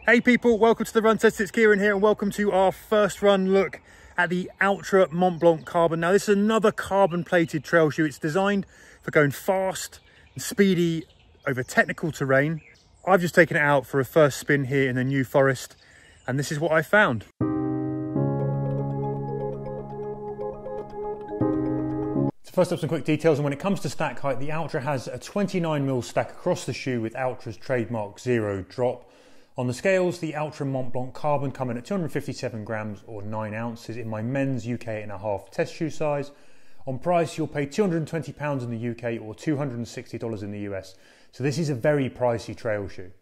Hey people, welcome to the Run Test. It's Kieran here and welcome to our first run look at the Altra Mont Blanc Carbon. Now this is another carbon plated trail shoe. It's designed for going fast and speedy over technical terrain. I've just taken it out for a first spin here in the New Forest and this is what I found. So first up, some quick details, and when it comes to stack height, the Altra has a 29mm stack across the shoe with Altra's trademark zero drop. On the scales, the Altra Mont Blanc Carbon come in at 257 grams or 9 ounces in my men's UK 8.5 test shoe size. On price, you'll pay £220 in the UK or $260 in the US. So this is a very pricey trail shoe.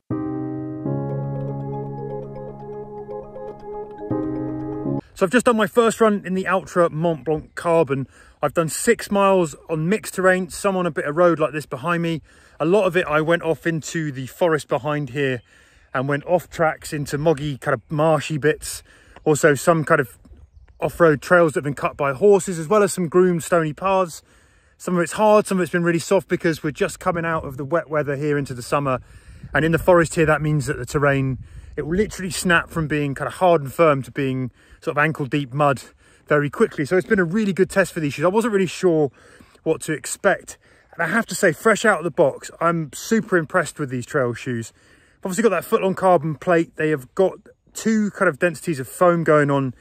So I've just done my first run in the Altra Mont Blanc Carbon. I've done 6 miles on mixed terrain, some on a bit of road like this behind me. A lot of it I went off into the forest behind here and went off tracks into moggy, kind of marshy bits. Also some kind of off-road trails that have been cut by horses, as well as some groomed stony paths. Some of it's hard, some of it's been really soft because we're just coming out of the wet weather here into the summer. And in the forest here, that means that the terrain, it will literally snap from being kind of hard and firm to being sort of ankle deep mud very quickly. So it's been a really good test for these shoes. I wasn't really sure what to expect. And I have to say, fresh out of the box, I'm super impressed with these trail shoes. Obviously got that foot-long carbon plate. They have got 2 kind of densities of foam going on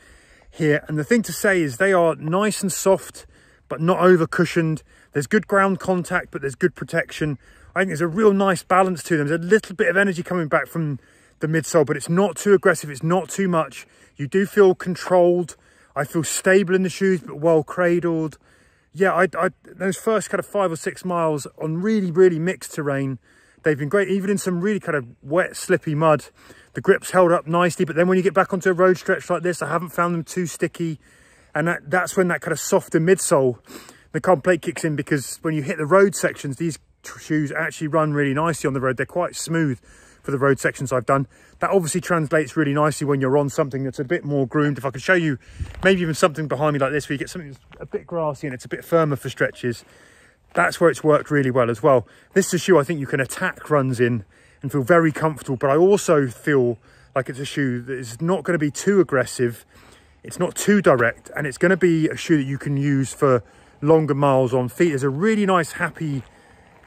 here. And the thing to say is they are nice and soft, but not over cushioned. There's good ground contact, but there's good protection. I think there's a real nice balance to them. There's a little bit of energy coming back from the midsole, but it's not too aggressive. It's not too much. You do feel controlled. I feel stable in the shoes, but well cradled. Yeah, those first kind of 5 or 6 miles on really, really mixed terrain, they've been great. Even in some really kind of wet, slippy mud, the grips held up nicely. But then when you get back onto a road stretch like this, I haven't found them too sticky. And that's when that kind of softer midsole, the carbon plate kicks in, because when you hit the road sections, these shoes actually run really nicely on the road. They're quite smooth for the road sections I've done. That obviously translates really nicely when you're on something that's a bit more groomed. If I could show you maybe even something behind me like this, where you get something that's a bit grassy and it's a bit firmer for stretches, that's where it's worked really well as well. This is a shoe I think you can attack runs in and feel very comfortable, but I also feel like it's a shoe that is not going to be too aggressive. It's not too direct, and it's going to be a shoe that you can use for longer miles on feet. There's a really nice, happy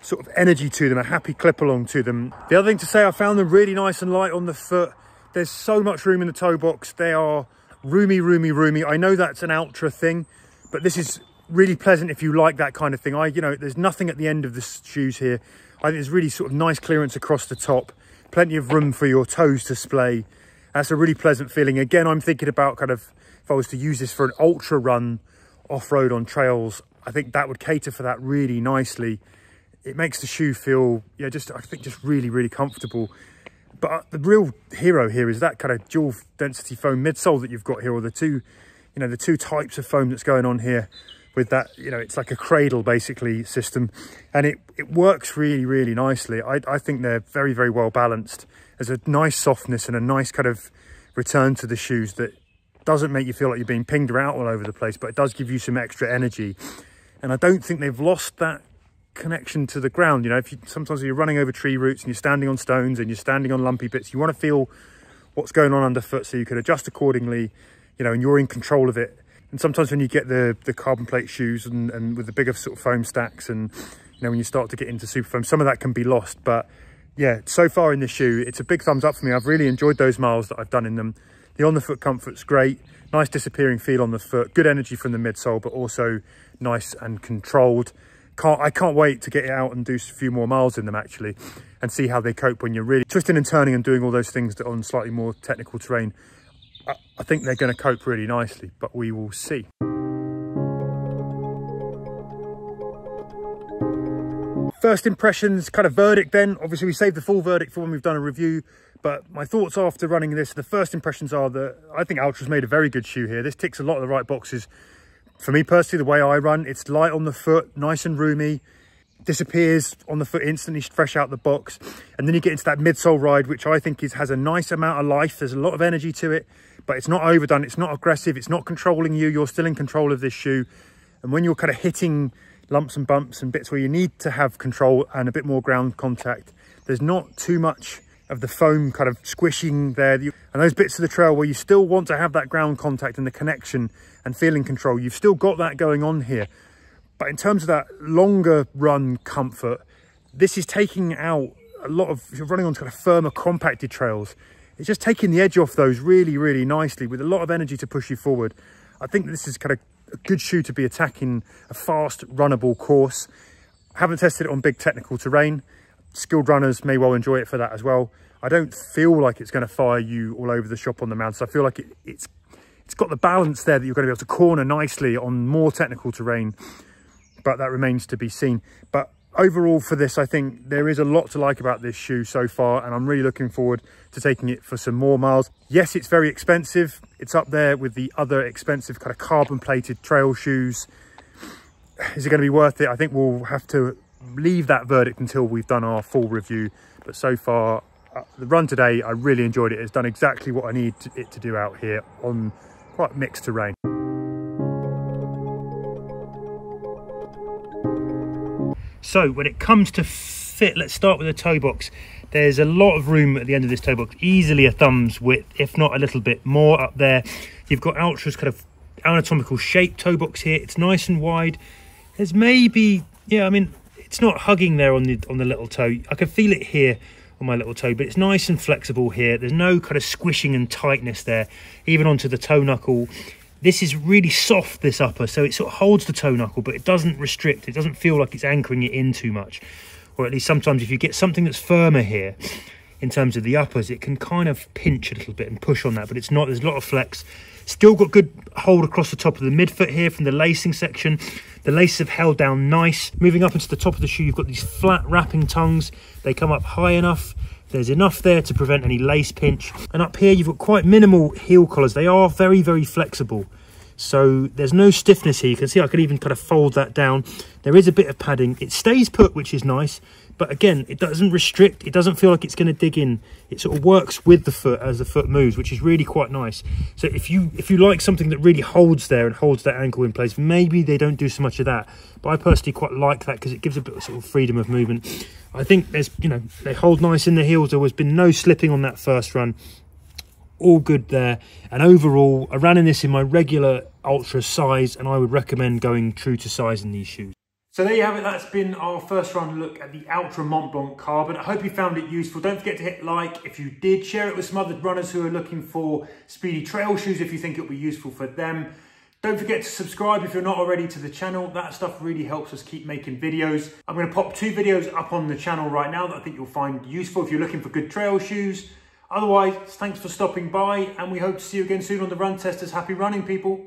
sort of energy to them, a happy clip along to them. The other thing to say, I found them really nice and light on the foot. There's so much room in the toe box. They are roomy, roomy, roomy. I know that's an Altra thing, but this is really pleasant if you like that kind of thing. You know, there's nothing at the end of the shoes here. I think there's really sort of nice clearance across the top, plenty of room for your toes to splay. That's a really pleasant feeling. Again, I'm thinking about kind of, if I was to use this for an ultra run off-road on trails, I think that would cater for that really nicely. It makes the shoe feel, yeah, I think just really, really comfortable. But the real hero here is that kind of dual density foam midsole that you've got here, or the two types of foam that's going on here. With that, you know, it's like a cradle basically system, and it works really, really nicely. I think they're very, very well balanced. There's a nice softness and a nice kind of return to the shoes that doesn't make you feel like you're being pinged around all over the place, but it does give you some extra energy. And I don't think they've lost that connection to the ground. You know, sometimes you're running over tree roots and you're standing on stones and you're standing on lumpy bits, you want to feel what's going on underfoot so you can adjust accordingly, you know, and you're in control of it. And sometimes when you get the carbon plate shoes and with the bigger sort of foam stacks, and you know, when you start to get into super foam, some of that can be lost. But yeah, so far in this shoe, it's a big thumbs up for me. I've really enjoyed those miles that I've done in them. The on the foot comfort's great, nice disappearing feel on the foot, good energy from the midsole, but also nice and controlled. I can't wait to get it out and do a few more miles in them actually, and see how they cope when you're really twisting and turning and doing all those things that on slightly more technical terrain. I think they're going to cope really nicely, but we will see. First impressions, kind of verdict then. Obviously we saved the full verdict for when we've done a review, but my thoughts after running this, the first impressions are that I think Altra's made a very good shoe here. This ticks a lot of the right boxes. For me personally, the way I run, it's light on the foot, nice and roomy, disappears on the foot instantly, fresh out the box. And then you get into that midsole ride, which I think has a nice amount of life. There's a lot of energy to it, but it's not overdone. It's not aggressive. It's not controlling you. You're still in control of this shoe. And when you're kind of hitting lumps and bumps and bits where you need to have control and a bit more ground contact, there's not too much of the foam kind of squishing there. And those bits of the trail where you still want to have that ground contact and the connection and feeling control, you've still got that going on here. But in terms of that longer run comfort, this is taking out a lot of, if you're running on kind of firmer, compacted trails, it's just taking the edge off those really, really nicely with a lot of energy to push you forward. I think this is kind of a good shoe to be attacking a fast, runnable course. I haven't tested it on big technical terrain. Skilled runners may well enjoy it for that as well. I don't feel like it's going to fire you all over the shop on the mountains. I feel like it's got the balance there that you're going to be able to corner nicely on more technical terrain, but that remains to be seen. But overall for this, I think there is a lot to like about this shoe so far, and I'm really looking forward to taking it for some more miles. Yes, it's very expensive. It's up there with the other expensive kind of carbon plated trail shoes. Is it going to be worth it? I think we'll have to leave that verdict until we've done our full review. But so far, the run today, I really enjoyed it. It's done exactly what I need it to do out here on quite mixed terrain. So when it comes to fit, let's start with the toe box. There's a lot of room at the end of this toe box, easily a thumb's width, if not a little bit more up there. You've got Altra's kind of anatomical shape toe box here. It's nice and wide. There's maybe, yeah, I mean, it's not hugging there on the little toe. I can feel it here on my little toe, but it's nice and flexible here. There's no kind of squishing and tightness there, even onto the toe knuckle. This is really soft, this upper, so it sort of holds the toe knuckle, but it doesn't restrict. It doesn't feel like it's anchoring it in too much. Or at least sometimes if you get something that's firmer here, in terms of the uppers, it can kind of pinch a little bit and push on that, but it's not. There's a lot of flex. Still got good hold across the top of the midfoot here from the lacing section. The laces have held down nice. Moving up into the top of the shoe, you've got these flat wrapping tongues. They come up high enough. There's enough there to prevent any lace pinch. And up here, you've got quite minimal heel collars. They are very, very flexible. So there's no stiffness here. You can see I can even kind of fold that down. There is a bit of padding. It stays put, which is nice. But again, it doesn't restrict. It doesn't feel like it's going to dig in. It sort of works with the foot as the foot moves, which is really quite nice. So if you like something that really holds there and holds that ankle in place, maybe they don't do so much of that. But I personally quite like that because it gives a bit of sort of freedom of movement. I think there's, you know, they hold nice in the heels. There has been no slipping on that first run. All good there. And overall, I ran in this in my regular Ultra size, and I would recommend going true to size in these shoes. So there you have it. That's been our first run look at the Altra Mont Blanc Carbon. I hope you found it useful. Don't forget to hit like if you did. Share it with some other runners who are looking for speedy trail shoes if you think it'll be useful for them. Don't forget to subscribe if you're not already to the channel. That stuff really helps us keep making videos. I'm going to pop 2 videos up on the channel right now that I think you'll find useful if you're looking for good trail shoes. Otherwise, thanks for stopping by, and we hope to see you again soon on the Run Testers. Happy running, people.